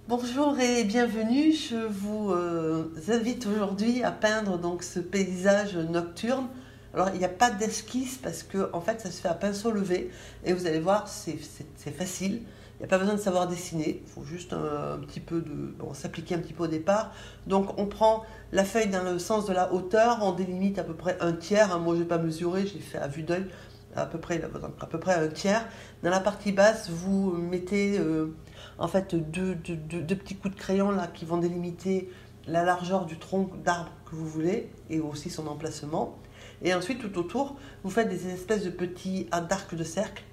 Bonjour et bienvenue. Je vous invite aujourd'hui à peindre donc ce paysage nocturne. Alors il n'y a pas d'esquisse parce que en fait ça se fait à pinceau levé et vous allez voir c'est facile. Il n'y a pas besoin de savoir dessiner. Il faut juste un petit peu s'appliquer un petit peu au départ. Donc on prend la feuille dans le sens de la hauteur, on délimite à peu près un tiers. Hein. Moi je n'ai pas mesuré, je l'ai fait à vue d'œil à peu près un tiers. Dans la partie basse vous mettez en fait deux petits coups de crayon là qui vont délimiter la largeur du tronc d'arbre que vous voulez et aussi son emplacement. Et ensuite tout autour, vous faites des espèces de petits arcs de cercle,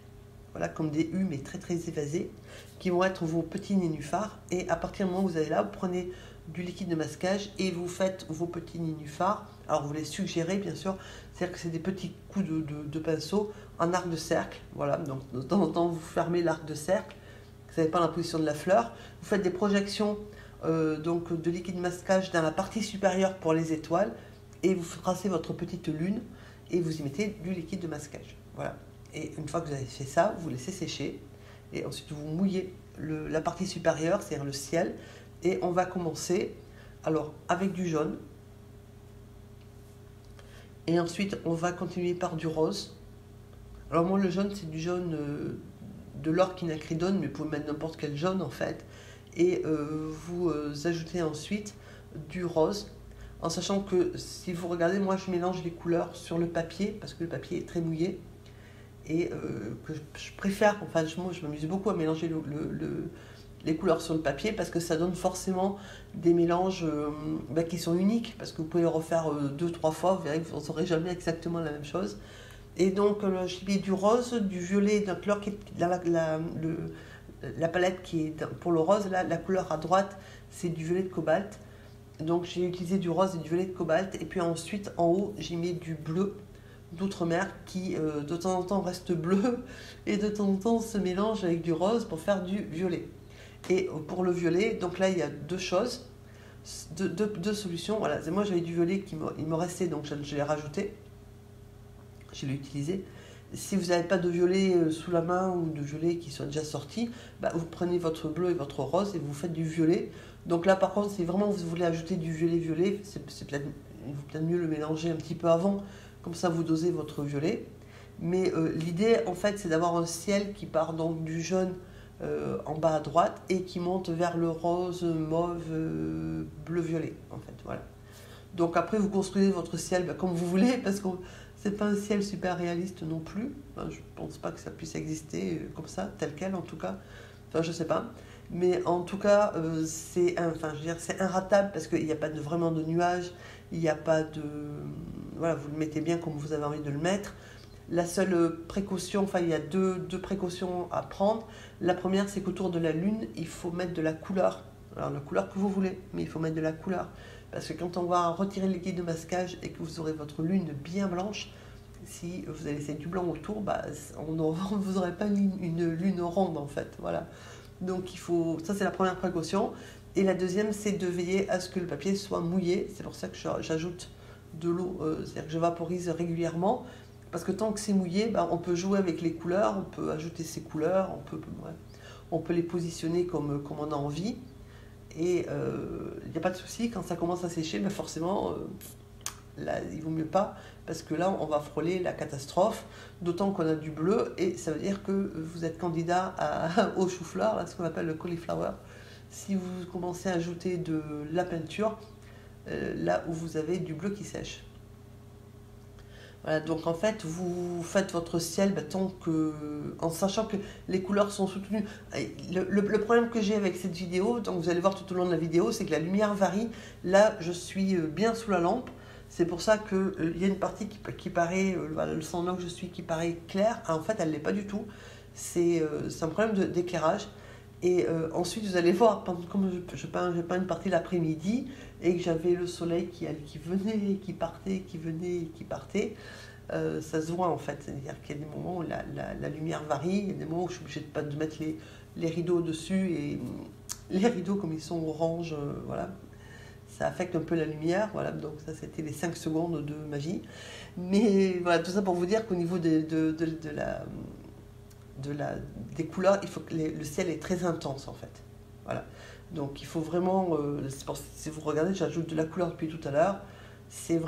voilà, comme des U mais très très évasés, qui vont être vos petits nénuphars. Et à partir du moment où vous allez là, vous prenez du liquide de masquage et vous faites vos petits nénuphars. Alors vous les suggérez bien sûr, c'est-à-dire que c'est des petits coups de pinceau en arc de cercle. Voilà, donc de temps en temps vous fermez l'arc de cercle. Vous savez pas la position de la fleur. Vous faites des projections donc de liquide masquage dans la partie supérieure pour les étoiles et vous tracez votre petite lune et vous y mettez du liquide de masquage. Voilà. Et une fois que vous avez fait ça, vous laissez sécher et ensuite vous mouillez la partie supérieure, c'est-à-dire le ciel, et on va commencer alors avec du jaune et ensuite on va continuer par du rose. Alors moi le jaune c'est du jaune de l'orchinacridone, mais vous pouvez mettre n'importe quel jaune en fait. Et vous ajoutez ensuite du rose, en sachant que si vous regardez, moi je mélange les couleurs sur le papier, parce que le papier est très mouillé, et que je préfère, enfin moi je m'amuse beaucoup à mélanger les couleurs sur le papier, parce que ça donne forcément des mélanges qui sont uniques, parce que vous pouvez le refaire 2-3 fois, vous verrez que vous n'aurez jamais exactement la même chose. Et donc, j'ai mis du rose, du violet, d'un couleur qui est la palette qui est pour le rose. Là, la couleur à droite, c'est du violet de cobalt. Donc, j'ai utilisé du rose et du violet de cobalt. Et puis ensuite, en haut, j'ai mis du bleu d'outre-mer qui, de temps en temps, reste bleu et de temps en temps se mélange avec du rose pour faire du violet. Et pour le violet, donc là, il y a deux choses, deux solutions. Voilà, moi, j'avais du violet il me restait, donc je l'ai rajouté. Je l'ai utilisé. Si vous n'avez pas de violet sous la main ou de violet qui soit déjà sorti, vous prenez votre bleu et votre rose et vous faites du violet. Donc là par contre, si vraiment vous voulez ajouter du violet, c'est peut-être mieux le mélanger un petit peu avant, comme ça vous dosez votre violet. Mais l'idée en fait c'est d'avoir un ciel qui part donc du jaune en bas à droite et qui monte vers le rose, mauve, bleu-violet en fait. Voilà. Donc après vous construisez votre ciel comme vous voulez parce que c'est pas un ciel super réaliste non plus. Enfin, je pense pas que ça puisse exister comme ça, tel quel en tout cas. Enfin, je sais pas. Mais en tout cas, c'est inratable parce qu'il n'y a pas vraiment de nuages. Il n'y a pas de. Voilà, vous le mettez bien comme vous avez envie de le mettre. La seule précaution, enfin, il y a deux précautions à prendre. La première, c'est qu'autour de la lune, il faut mettre de la couleur. Alors, la couleur que vous voulez, mais il faut mettre de la couleur. Parce que quand on va retirer le liquide de masquage et que vous aurez votre lune bien blanche, si vous avez laissé du blanc autour, vous n'aurez pas une lune ronde en fait. Voilà. Donc ça c'est la première précaution. Et la deuxième, c'est de veiller à ce que le papier soit mouillé. C'est pour ça que j'ajoute de l'eau, c'est-à-dire que je vaporise régulièrement. Parce que tant que c'est mouillé, on peut jouer avec les couleurs, on peut ajouter ses couleurs, on peut les positionner comme on a envie. Et il n'y a pas de souci, quand ça commence à sécher, forcément, là, il vaut mieux pas, parce que là, on va frôler la catastrophe, d'autant qu'on a du bleu, et ça veut dire que vous êtes candidat au chou-fleur, ce qu'on appelle le cauliflower, si vous commencez à ajouter de la peinture, là où vous avez du bleu qui sèche. Voilà, donc en fait, vous faites votre ciel en sachant que les couleurs sont soutenues. Le problème que j'ai avec cette vidéo, donc vous allez voir tout au long de la vidéo, c'est que la lumière varie. Là, je suis bien sous la lampe. C'est pour ça qu'il y a une partie qui paraît, le sang que je suis, qui paraît claire. En fait, elle ne l'est pas du tout. C'est un problème d'éclairage. Et ensuite, vous allez voir, comme je peins une partie l'après-midi et que j'avais le soleil qui venait, qui partait, qui venait, qui partait, ça se voit en fait. C'est-à-dire qu'il y a des moments où la lumière varie, il y a des moments où je suis obligée de mettre les rideaux dessus et les rideaux, comme ils sont orange, voilà, ça affecte un peu la lumière. Voilà, donc ça, c'était les 5 secondes de magie. Mais voilà, tout ça pour vous dire qu'au niveau des couleurs, il faut que le ciel est très intense en fait. Voilà. Donc il faut vraiment, si vous regardez, j'ajoute de la couleur depuis tout à l'heure, c'est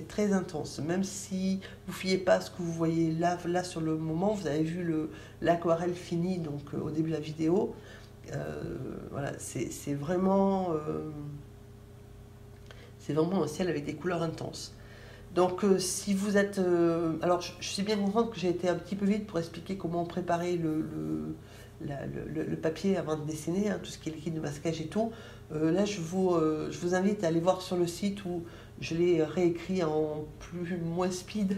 très intense. Même si vous ne fiez pas à ce que vous voyez là sur le moment, vous avez vu l'aquarelle finie donc, au début de la vidéo. Voilà, c'est vraiment un ciel avec des couleurs intenses. Donc si vous êtes... alors je suis bien contente que j'ai été un petit peu vite pour expliquer comment préparer le papier avant de dessiner, hein, tout ce qui est liquide de masquage et tout. Là je vous invite à aller voir sur le site où je l'ai réécrit en moins speed.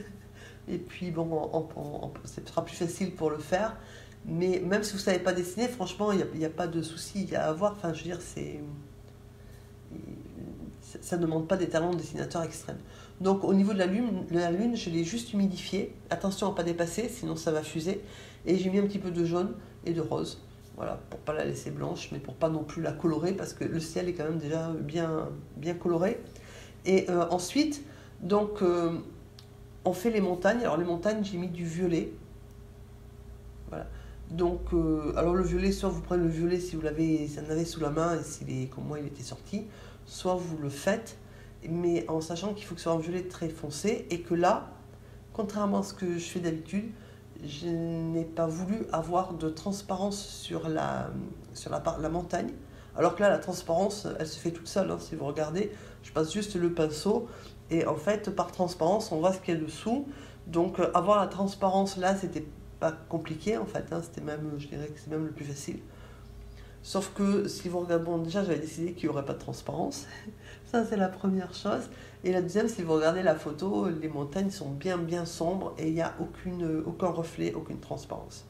Et puis bon, ce sera plus facile pour le faire. Mais même si vous ne savez pas dessiner, franchement, il n'y a pas de souci à avoir. Enfin, je veux dire, ça ne demande pas des talents de dessinateur extrêmes. Donc au niveau de la lune, je l'ai juste humidifiée. Attention à ne pas dépasser, sinon ça va fuser. Et j'ai mis un petit peu de jaune et de rose. Voilà, pour ne pas la laisser blanche, mais pour pas non plus la colorer, parce que le ciel est quand même déjà bien coloré. Et ensuite, donc, on fait les montagnes. Alors les montagnes, j'ai mis du violet. Voilà. Donc, alors le violet, soit vous prenez le violet si vous en avez sous la main et comme moi il était sorti, soit vous le faites, mais en sachant qu'il faut que ce soit un violet très foncé et que là, contrairement à ce que je fais d'habitude, je n'ai pas voulu avoir de transparence sur la montagne. Alors que là, la transparence, elle se fait toute seule. Hein, si vous regardez, je passe juste le pinceau et en fait, par transparence, on voit ce qu'il y a dessous. Donc, avoir la transparence là, c'était pas compliqué en fait. Hein, c'était même, je dirais que c'est même le plus facile. Sauf que si vous regardez, bon, déjà j'avais décidé qu'il n'y aurait pas de transparence. Ça, c'est la première chose. Et la deuxième, si vous regardez la photo, les montagnes sont bien sombres et il n'y a aucun reflet, aucune transparence.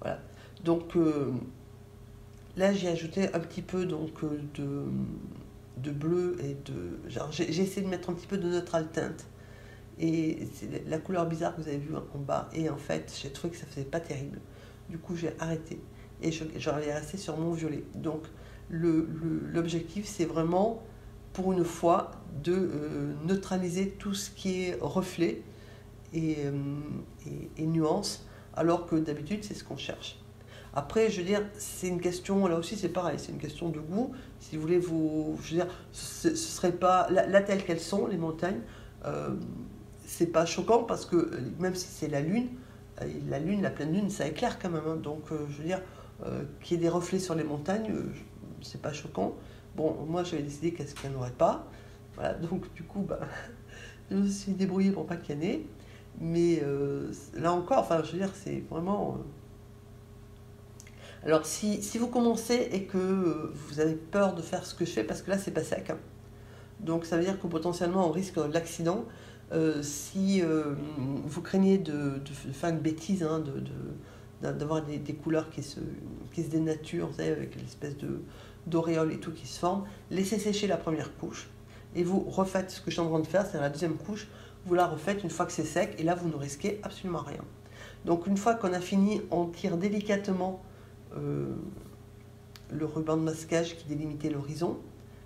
Voilà. Donc là, j'ai ajouté un petit peu donc, de bleu et de... J'ai essayé de mettre un petit peu de neutral teinte. Et c'est la couleur bizarre que vous avez vue en bas. Et en fait, j'ai trouvé que ça faisait pas terrible. Du coup, j'ai arrêté. Et j'en ai resté sur mon violet. Donc, l'objectif, c'est vraiment, pour une fois, de neutraliser tout ce qui est reflet et nuances, alors que d'habitude, c'est ce qu'on cherche. Après, je veux dire, c'est une question, là aussi c'est pareil, c'est une question de goût. Si vous voulez, je veux dire, ce serait pas, là telles qu'elles sont, les montagnes, c'est pas choquant parce que même si c'est la lune, la pleine lune, ça éclaire quand même. Hein, donc, je veux dire, qu'il y ait des reflets sur les montagnes, c'est pas choquant. Bon, moi j'avais décidé qu'est-ce qu'il n'y en aurait pas. Voilà, donc du coup, bah, je me suis débrouillée pour pas qu'il y en ait. Mais là encore, enfin, je veux dire, c'est vraiment. Alors, si vous commencez et que vous avez peur de faire ce que je fais, parce que là, c'est pas sec, hein. Donc, ça veut dire que potentiellement, on risque l'accident. Si vous craignez de faire une bêtise, hein, d'avoir des couleurs qui se dénaturent, vous savez, avec l'espèce d'auréole et tout qui se forme, laissez sécher la première couche et vous refaites ce que je suis en train de faire, c'est la deuxième couche, vous la refaites une fois que c'est sec et là, vous ne risquez absolument rien. Donc, une fois qu'on a fini, on tire délicatement le ruban de masquage qui délimitait l'horizon.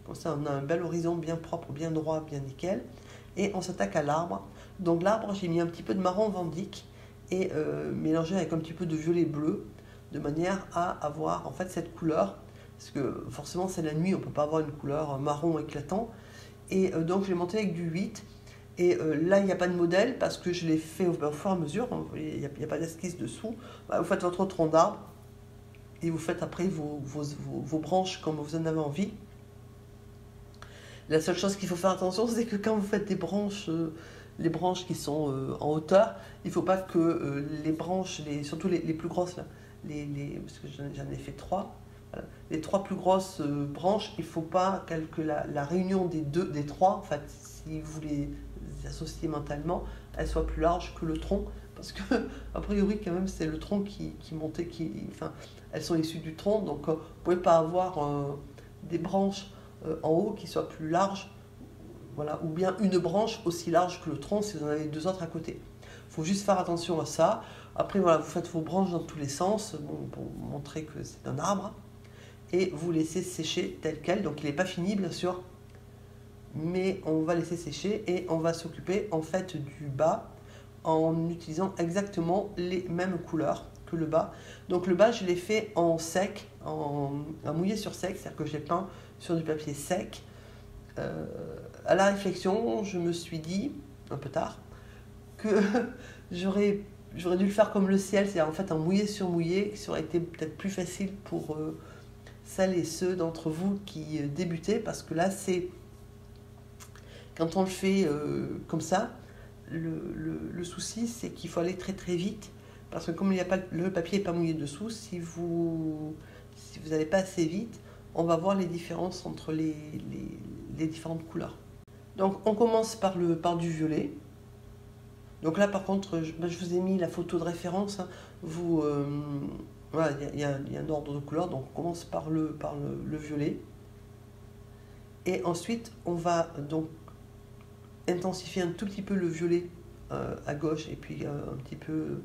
Comme ça, on a un bel horizon bien propre, bien droit, bien nickel. Et on s'attaque à l'arbre. Donc l'arbre, j'ai mis un petit peu de marron Vandyck et mélangé avec un petit peu de violet bleu, de manière à avoir en fait cette couleur. Parce que forcément, c'est la nuit, on ne peut pas avoir une couleur marron éclatant. Et donc, je l'ai monté avec du 8. Et là, il n'y a pas de modèle parce que je l'ai fait au fur et à mesure. Hein, il n'y a pas d'esquisse dessous. Bah, vous faites votre tronc d'arbre et vous faites après vos branches comme vous en avez envie. La seule chose qu'il faut faire attention, c'est que quand vous faites des branches, les branches qui sont en hauteur, il ne faut pas que les branches, surtout les plus grosses, là, parce que j'en ai fait 3, voilà, les 3 plus grosses branches, il ne faut pas que la réunion des 3, en fait, si vous les associez mentalement, elle soit plus large que le tronc, parce que, a priori, quand même, c'est le tronc qui montait, enfin, elles sont issues du tronc, donc vous ne pouvez pas avoir des branches en haut qui soient plus larges, voilà, ou bien une branche aussi large que le tronc si vous en avez 2 autres à côté. Il faut juste faire attention à ça. Après, voilà, vous faites vos branches dans tous les sens, bon, pour montrer que c'est un arbre, et vous laissez sécher tel quel. Donc il n'est pas fini, bien sûr, mais on va laisser sécher et on va s'occuper en fait du bas en utilisant exactement les mêmes couleurs que le bas. Donc le bas, je l'ai fait en sec, en mouillé sur sec, c'est-à-dire que j'ai peint sur du papier sec. À la réflexion, je me suis dit, un peu tard, que j'aurais dû le faire comme le ciel, c'est-à-dire en fait en mouillé sur mouillé, qui aurait été peut-être plus facile pour celles et ceux d'entre vous qui débutaient, parce que là, c'est quand on le fait comme ça, le souci, c'est qu'il faut aller très très vite, parce que comme il y a pas, le papier n'est pas mouillé dessous, si vous n'allez pas assez vite, on va voir les différences entre les différentes couleurs. Donc on commence par du violet. Donc là par contre, je vous ai mis la photo de référence. Hein. Voilà, il y a un ordre de couleurs, donc on commence par le violet. Et ensuite on va donc intensifier un tout petit peu le violet à gauche et puis un petit peu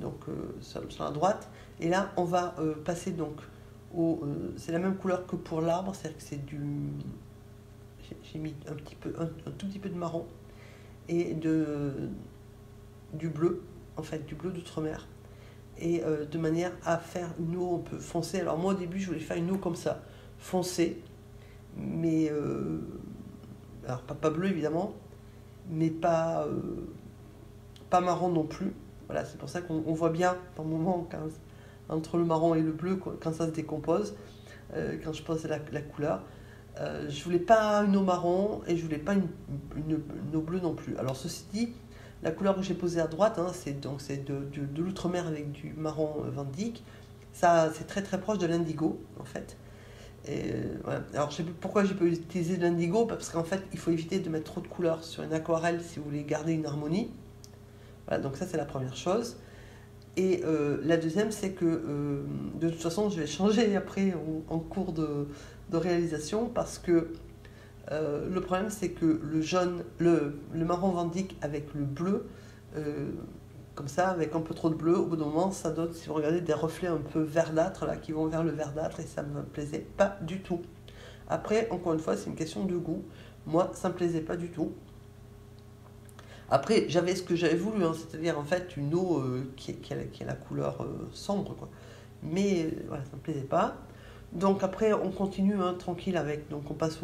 donc, sur la droite. Et là on va passer donc c'est la même couleur que pour l'arbre, c'est-à-dire que c'est j'ai mis un tout petit peu de marron et du bleu, en fait, du bleu d'outre-mer. Et de manière à faire une eau un peu foncée. Alors moi au début je voulais faire une eau comme ça, foncée, mais alors pas bleu évidemment, mais pas marron non plus. Voilà, c'est pour ça qu'on voit bien par moment entre le marron et le bleu quand ça se décompose, quand je pose la couleur. Je voulais pas une eau marron et je voulais pas une eau bleue non plus. Alors ceci dit, la couleur que j'ai posée à droite, hein, c'est de l'outre-mer avec du marron Van Dyck. Ça, c'est très très proche de l'indigo en fait. Et, voilà. Alors je sais plus pourquoi j'ai pas utilisé de l'indigo, parce qu'en fait il faut éviter de mettre trop de couleurs sur une aquarelle si vous voulez garder une harmonie. Voilà, donc ça c'est la première chose. Et la deuxième, c'est que de toute façon je vais changer après en cours de réalisation, parce que le problème c'est que le jaune, le marron Van Dyck avec le bleu, comme ça, avec un peu trop de bleu, au bout d'un moment ça donne, si vous regardez, des reflets un peu verdâtres là, qui vont vers le verdâtre, et ça ne me plaisait pas du tout. Après, encore une fois, c'est une question de goût. Moi, ça ne me plaisait pas du tout. Après, j'avais ce que j'avais voulu, hein, c'est-à-dire en fait une eau qui a la couleur sombre, quoi. Mais voilà, ça ne me plaisait pas. Donc après, on continue hein, tranquille avec. Donc on passe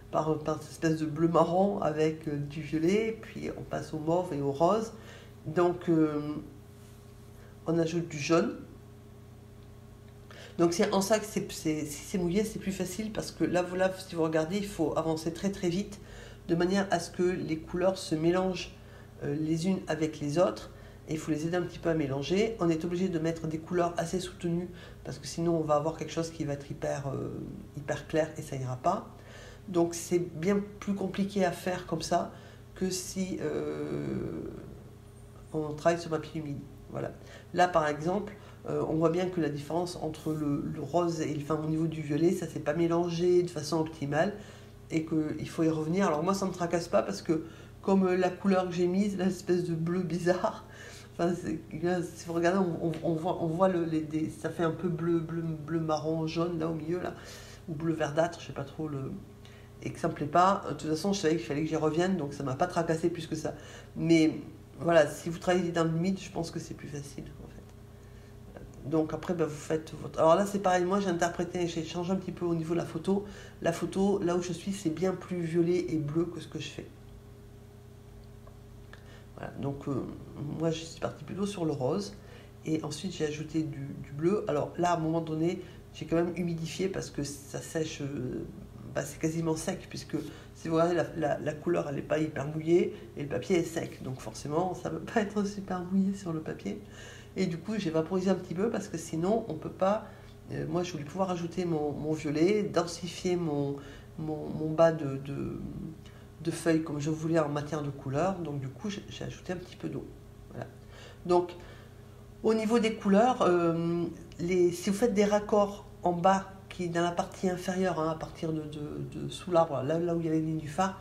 par cette espèce de bleu marron avec du violet, puis on passe au mauve et au rose. Donc on ajoute du jaune. Donc c'est en ça que si c'est mouillé, c'est plus facile, parce que là, si vous regardez, il faut avancer très très vite, de manière à ce que les couleurs se mélangent les unes avec les autres, et il faut les aider un petit peu à mélanger. On est obligé de mettre des couleurs assez soutenues, parce que sinon on va avoir quelque chose qui va être hyper clair et ça ira pas. Donc c'est bien plus compliqué à faire comme ça que si on travaille sur papier humide. Voilà. Là par exemple, on voit bien que la différence entre le rose et au niveau du violet, ça s'est pas mélangé de façon optimale, et qu'il faut y revenir. Alors moi ça me tracasse pas, parce que comme la couleur que j'ai mise, l'espèce de bleu bizarre, enfin, si vous regardez, on voit ça fait un peu bleu marron jaune là au milieu là, ou bleu verdâtre, je sais pas trop, et que ça me plaît pas. De toute façon je savais qu'il fallait que j'y revienne, donc ça m'a pas tracassé plus que ça. Mais voilà, si vous travaillez dans le humide, je pense que c'est plus facile en fait. Donc après vous faites votre... Alors là c'est pareil, moi j'ai changé un petit peu au niveau de la photo. La photo, là où je suis, c'est bien plus violet et bleu que ce que je fais. Voilà, donc moi je suis partie plutôt sur le rose, et ensuite j'ai ajouté du bleu. Alors là à un moment donné j'ai quand même humidifié, parce que ça sèche, c'est quasiment sec, puisque si vous regardez la couleur elle n'est pas hyper mouillée et le papier est sec, donc forcément ça ne peut pas être super mouillé sur le papier. Et du coup j'ai vaporisé un petit peu, parce que sinon on ne peut pas, moi je voulais pouvoir ajouter mon violet, densifier mon bas de feuilles comme je voulais en matière de couleur. Donc du coup j'ai ajouté un petit peu d'eau. Voilà. Donc au niveau des couleurs, si vous faites des raccords en bas, qui dans la partie inférieure, hein, à partir de sous l'arbre, là où il y a les lignes du phare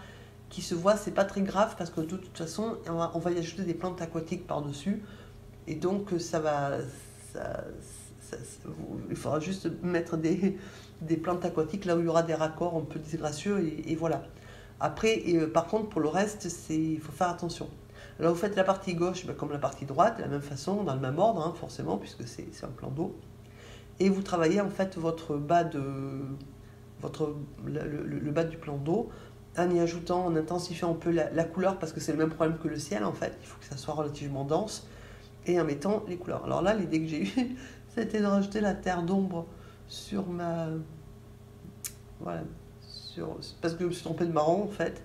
qui se voient, c'est pas très grave, parce que de toute façon on va y ajouter des plantes aquatiques par dessus, et donc il faudra juste mettre des plantes aquatiques là où il y aura des raccords un peu disgracieux, et voilà. Après, par contre, pour le reste, il faut faire attention. Alors vous faites la partie gauche comme la partie droite, de la même façon, dans le même ordre, hein, forcément, puisque c'est un plan d'eau. et vous travaillez en fait votre bas de le bas du plan d'eau en y ajoutant, en intensifiant un peu la couleur, parce que c'est le même problème que le ciel en fait, il faut que ça soit relativement dense, et en mettant les couleurs. Alors là, l'idée que j'ai eue, c'était de rajouter la terre d'ombre sur ma... Voilà, parce que je me suis trompée de marron en fait,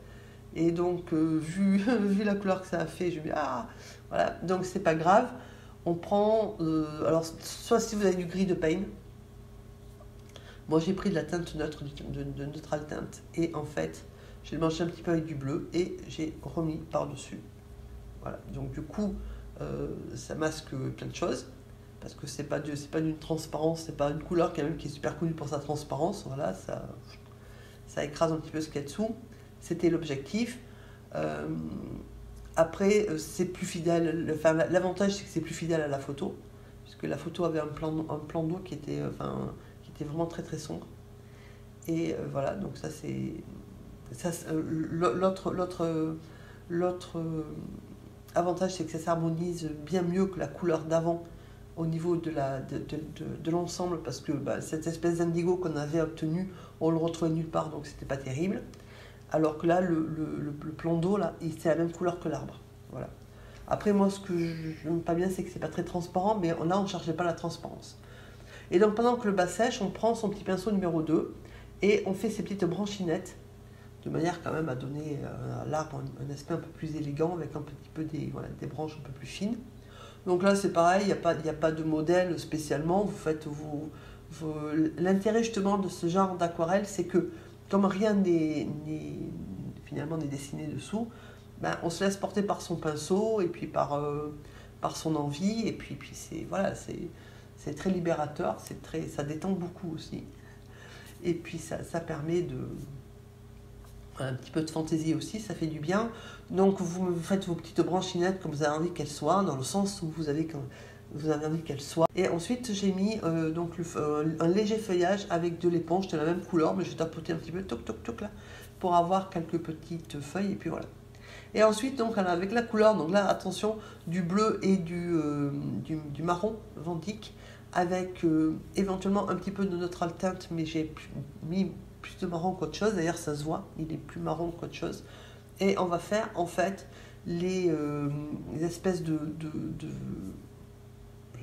et donc vu la couleur que ça a fait, je me dis ah, voilà, donc c'est pas grave. On prend, alors soit si vous avez du gris de Paint, moi j'ai pris de la teinte neutre, de Neutral Tint, et en fait j'ai mélangé un petit peu avec du bleu et j'ai remis par-dessus. Voilà, donc du coup ça masque plein de choses, parce que c'est pas d'une transparence, c'est pas une couleur quand même qui est super connue pour sa transparence, voilà, ça écrase un petit peu ce qu'il y a dessous. C'était l'objectif. Après, c'est plus fidèle, enfin, l'avantage c'est que c'est plus fidèle à la photo, puisque la photo avait un plan d'eau qui était vraiment très très sombre. Et voilà, donc ça c'est... L'autre avantage, c'est que ça s'harmonise bien mieux que la couleur d'avant au niveau de l'ensemble, parce que cette espèce d'indigo qu'on avait obtenu, on le retrouvait nulle part, donc c'était pas terrible. Alors que là, le plan d'eau, là, c'est la même couleur que l'arbre. Voilà. Après, moi, ce que je n'aime pas bien, c'est que c'est pas très transparent, mais là, on ne cherchait pas la transparence. Et donc, pendant que le bas sèche, on prend son petit pinceau numéro 2 et on fait ces petites branchinettes, de manière quand même à donner à l'arbre un aspect un peu plus élégant, avec un petit peu des branches un peu plus fines. Donc là, c'est pareil, il n'y a pas de modèle spécialement. Vous faites l'intérêt justement de ce genre d'aquarelle, c'est que comme rien finalement n'est dessiné dessous, on se laisse porter par son pinceau et puis par son envie, et puis c'est très libérateur, ça détend beaucoup aussi. Et puis ça permet un petit peu de fantaisie aussi, ça fait du bien. Donc vous faites vos petites branchinettes comme vous avez envie qu'elles soient, dans le sens où vous avez envie qu'elles soient. Et ensuite j'ai mis un léger feuillage avec de l'éponge de la même couleur, mais je vais tapoter un petit peu, toc toc toc là, pour avoir quelques petites feuilles, et puis voilà. Et ensuite donc avec la couleur, donc là attention, du bleu et du marron Vendic, avec éventuellement un petit peu de Neutral Tint, mais j'ai mis plus de marron qu'autre chose, d'ailleurs ça se voit, il est plus marron qu'autre chose. Et on va faire en fait les espèces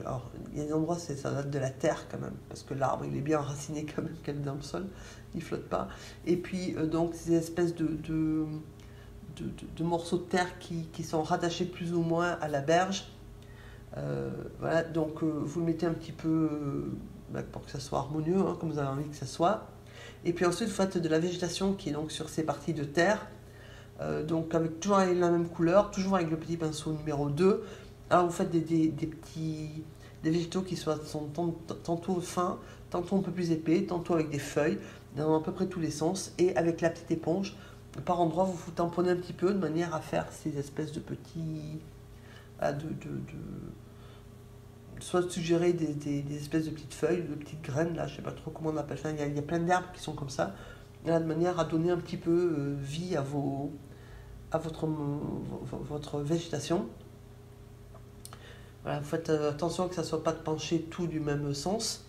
alors il y a des endroits ça date de la terre quand même, parce que l'arbre il est bien enraciné quand même, qu'elle est dans le sol, il flotte pas. Et puis donc ces espèces de morceaux de terre qui sont rattachés plus ou moins à la berge. Voilà, donc vous le mettez un petit peu pour que ça soit harmonieux, hein, comme vous avez envie que ça soit. Et puis ensuite vous faites de la végétation qui est donc sur ces parties de terre, donc toujours avec la même couleur, toujours avec le petit pinceau numéro 2. Alors vous faites des végétaux qui sont tantôt fins, tantôt un peu plus épais, tantôt avec des feuilles, dans à peu près tous les sens, et avec la petite éponge, par endroit vous tamponnez un petit peu de manière à faire ces espèces de petits... soit suggérer des espèces de petites feuilles, de petites graines, là, je ne sais pas trop comment on appelle ça, il y a plein d'herbes qui sont comme ça, là, de manière à donner un petit peu vie à votre végétation. Voilà, vous faites attention que ça ne soit pas de pencher tout du même sens.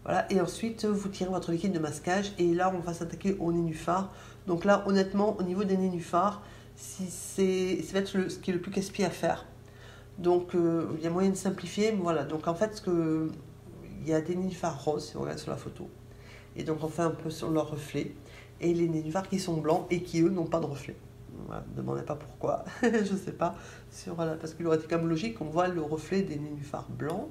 Voilà, et ensuite vous tirez votre liquide de masquage, et là on va s'attaquer au nénuphar. Donc là honnêtement au niveau des nénuphars, ça va être ce qui est le plus casse-pied à faire. Donc il y a moyen de simplifier, mais voilà. Donc en fait il y a des nénuphars roses si on regarde sur la photo, et donc on fait un peu sur leur reflet, et les nénuphars qui sont blancs et qui eux n'ont pas de reflet. Voilà, ne me demandez pas pourquoi, je ne sais pas, parce qu'il aurait été quand même logique, on voit le reflet des nénuphars blancs.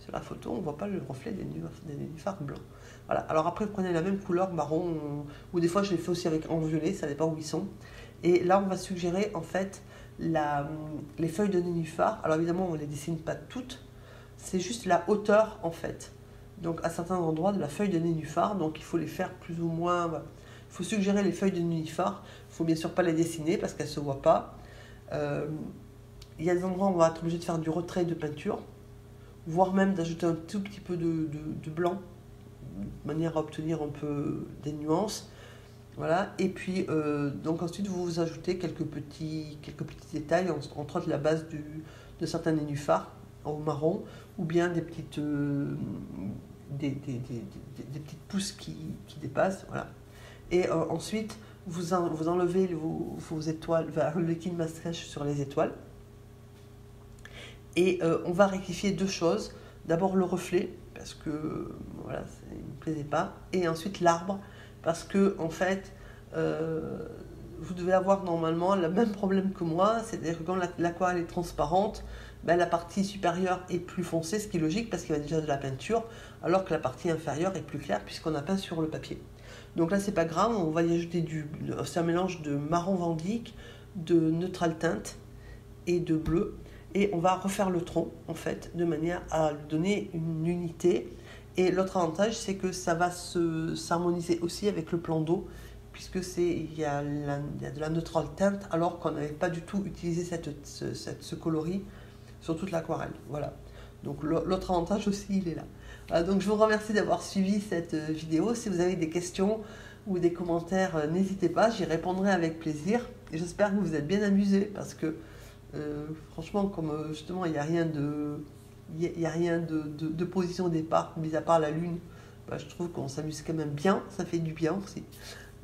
Sur la photo, on ne voit pas le reflet des nénuphars blancs. Voilà. Alors après, vous prenez la même couleur marron, ou des fois je les fais aussi en violet, ça dépend où ils sont. Et là, on va suggérer en fait les feuilles de nénuphar. Alors évidemment, on ne les dessine pas toutes, c'est juste la hauteur en fait. Donc à certains endroits de la feuille de nénuphar, donc il faut les faire plus ou moins... Il faut suggérer les feuilles de nénuphar, il ne faut bien sûr pas les dessiner parce qu'elles ne se voient pas. Il y a des endroits où on va être obligé de faire du retrait de peinture, voire même d'ajouter un tout petit peu de blanc, de manière à obtenir un peu des nuances. Voilà. Et puis, donc ensuite, ajoutez quelques petits détails, entre autres la base de certains nénuphars, au marron, ou bien des petites, des petites pousses qui dépassent. Voilà. Et ensuite, vous enlevez vos étoiles, le liquide masquage sur les étoiles. Et on va rectifier deux choses. D'abord le reflet, parce que voilà, il ne me plaisait pas. Et ensuite l'arbre, parce que en fait, vous devez avoir normalement le même problème que moi, c'est-à-dire que quand l'aquarelle est transparente, ben, la partie supérieure est plus foncée, ce qui est logique parce qu'il y a déjà de la peinture, alors que la partie inférieure est plus claire puisqu'on a peint sur le papier. Donc là, c'est pas grave, on va y ajouter c'est un mélange de marron Van Dyck, de neutral teinte et de bleu. Et on va refaire le tronc, en fait, de manière à lui donner une unité. Et l'autre avantage, c'est que ça va s'harmoniser aussi avec le plan d'eau, puisque il y a de la neutral teinte, alors qu'on n'avait pas du tout utilisé ce coloris sur toute l'aquarelle. Voilà. Donc l'autre avantage aussi, il est là. Voilà, donc je vous remercie d'avoir suivi cette vidéo. Si vous avez des questions ou des commentaires, n'hésitez pas, j'y répondrai avec plaisir. Et j'espère que vous vous êtes bien amusés, parce que franchement, comme justement, il n'y a rien de position au départ, mis à part la lune, bah, je trouve qu'on s'amuse quand même bien, ça fait du bien aussi,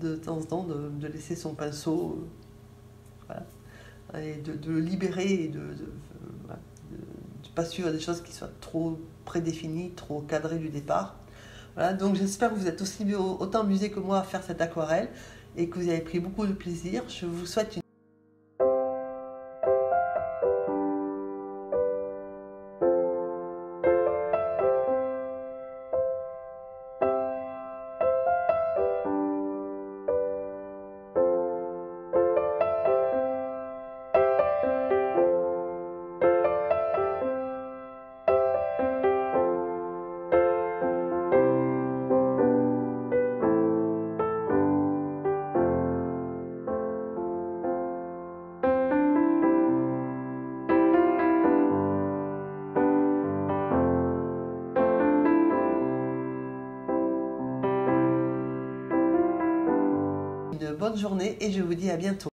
de temps en temps, de laisser son pinceau, voilà, et de le libérer et voilà, de pas suivre des choses qui soient trop prédéfinies, trop cadrées du départ. Voilà, donc j'espère que vous êtes aussi autant amusés que moi à faire cette aquarelle et que vous avez pris beaucoup de plaisir. Je vous souhaite une bonne journée et je vous dis à bientôt.